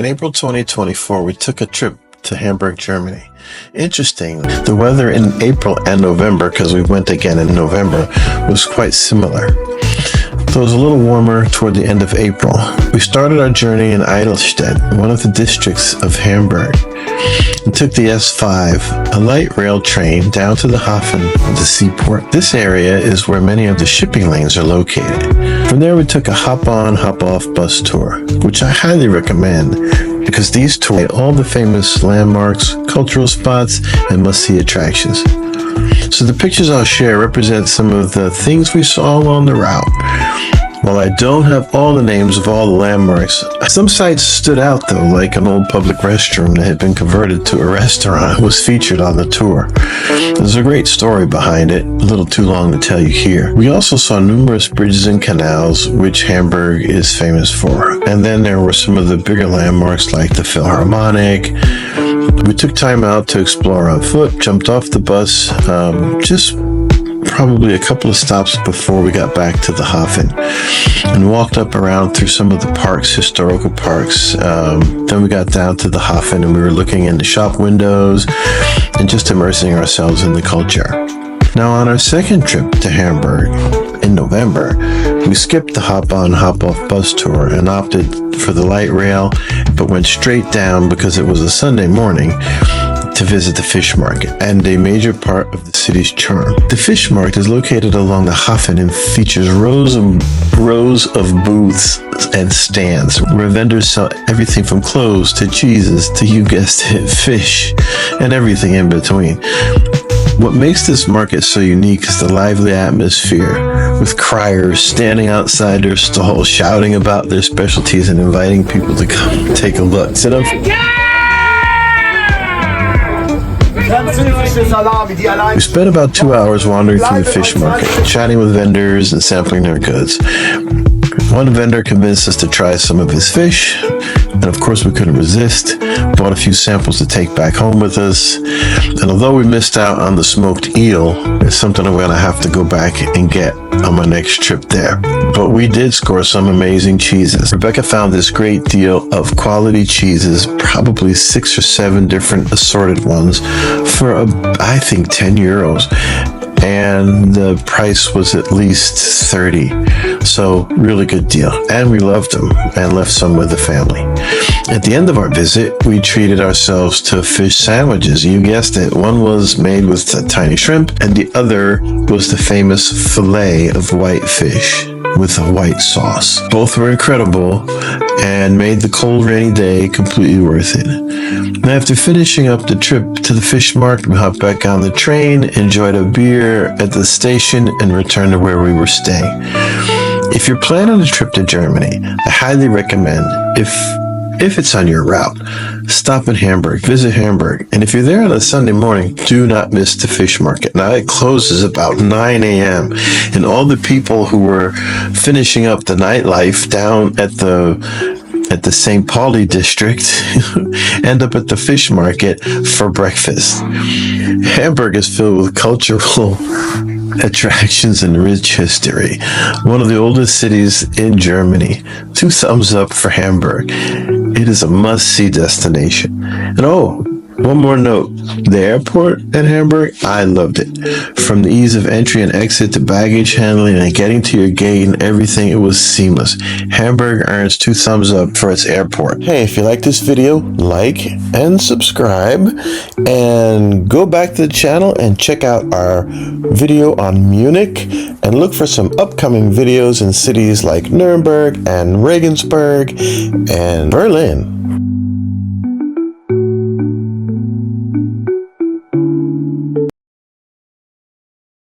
In April 2024, we took a trip to Hamburg, Germany. Interesting, the weather in April and November, because we went again in November, was quite similar. So it was a little warmer toward the end of April. We started our journey in Elbphilharmonie, one of the districts of Hamburg, and took the S5, a light rail train, down to the Hafen, the seaport. This area is where many of the shipping lanes are located. From there, we took a hop-on, hop-off bus tour, which I highly recommend because these tours all the famous landmarks, cultural spots, and must-see attractions. So the pictures I'll share represent some of the things we saw along the route. While I don't have all the names of all the landmarks, some sites stood out though, like an old public restroom that had been converted to a restaurant was featured on the tour. There's a great story behind it, a little too long to tell you here. We also saw numerous bridges and canals, which Hamburg is famous for. And then there were some of the bigger landmarks like the Elbphilharmonie. We took time out to explore on foot, jumped off the bus, just probably a couple of stops before we got back to the Hafen, and walked up around through some of the parks, historical parks. Then we got down to the Hafen and we were looking in the shop windows and just immersing ourselves in the culture. Now on our second trip to Hamburg in November, we skipped the hop-on, hop-off bus tour and opted for the light rail, but went straight down because it was a Sunday morning to visit the fish market and a major part of the city's charm. The fish market is located along the Hafen and features rows of booths and stands where vendors sell everything from clothes to cheeses to, you guessed it, fish and everything in between. What makes this market so unique is the lively atmosphere, with criers standing outside their stalls shouting about their specialties and inviting people to come take a look. Sit up. We spent about 2 hours wandering through the fish market, chatting with vendors and sampling their goods. One vendor convinced us to try some of his fish, and of course we couldn't resist. Bought a few samples to take back home with us, and although we missed out on the smoked eel, it's something I'm gonna have to go back and get on my next trip there. But we did score some amazing cheeses. Rebecca found this great deal of quality cheeses, probably 6 or 7 different assorted ones, for I think 10 euros. And the price was at least 30. So really good deal. And we loved them and left some with the family. At the end of our visit, we treated ourselves to fish sandwiches. You guessed it. One was made with tiny shrimp and the other was the famous fillet of white fish with a white sauce. Both were incredible and made the cold rainy day completely worth it. And after finishing up the trip to the fish market, we hopped back on the train, enjoyed a beer at the station, and returned to where we were staying. If you're planning a trip to Germany, I highly recommend, if it's on your route, stop in Hamburg, visit Hamburg. And if you're there on a Sunday morning, do not miss the fish market. Now it closes about 9 a.m. and all the people who were finishing up the nightlife down at the St. Pauli district end up at the fish market for breakfast. Hamburg is filled with cultural attractions and rich history. One of the oldest cities in Germany. 2 thumbs up for Hamburg. It is a must-see destination. And one more note. The airport at Hamburg, I loved it. From the ease of entry and exit to baggage handling and getting to your gate and everything, it was seamless. Hamburg earns 2 thumbs up for its airport. Hey, if you like this video, like and subscribe, and go back to the channel and check out our video on Munich, and look for some upcoming videos in cities like Nuremberg and Regensburg and Berlin.